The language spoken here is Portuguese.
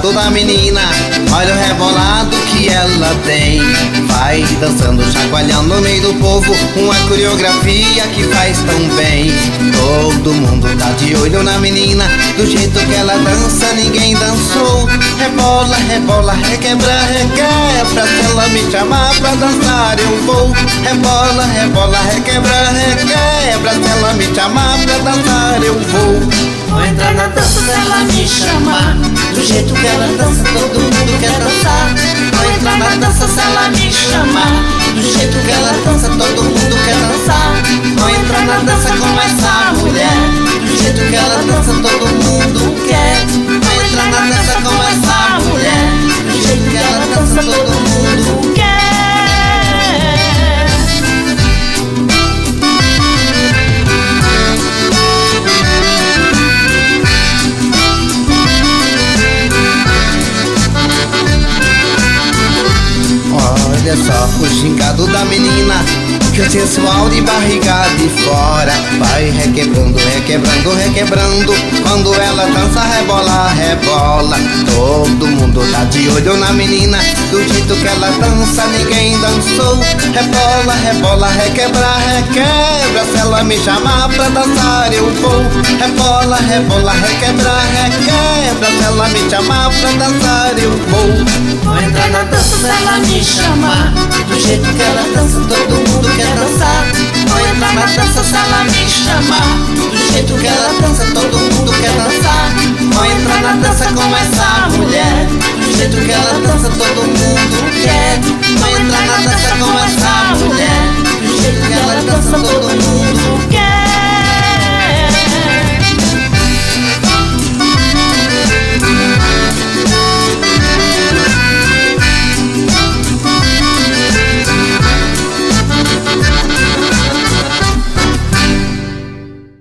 gingado da menina, olha o rebolado que ela tem. Vai dançando, chacoalhando no meio do povo, uma coreografia que faz tão bem. Todo mundo tá de olho na menina, do jeito que ela dança ninguém dançou. Rebola, rebola, requebra, requebra, se ela me chamar pra dançar eu vou. Rebola, rebola, requebra, requebra, se ela me chamar pra dançar eu vou. Vou entrar na dança se ela me chamar, do jeito que ela dança todo mundo quer dançar. Vou entrar na dança se ela me chamar, do jeito que ela dança todo mundo quer dançar. Vou entrar na dança com essa mulher, do jeito que ela dança todo mundo quer. Vou entrar na dança com essa mulher, do jeito que ela dança todo mundo quer. Olha só o gingado da menina, que o sensual de barriga de fora. Vai requebrando, requebrando, requebrando, quando ela dança rebola, rebola. Todo mundo tá de olho na menina, do jeito que ela dança ninguém dançou. Rebola, rebola, requebra, requebra, se ela me chamar pra dançar eu vou. Rebola, rebola, requebra, requebra, se ela me chamar pra dançar eu vou. Vou entrar na dança se ela me chamar, do jeito que ela dança todo mundo quer dançar. Vou entrar na dança se ela me chamar, do jeito que ela dança todo mundo quer dançar. Vou entrar na dança com essa mulher, do jeito que ela dança todo mundo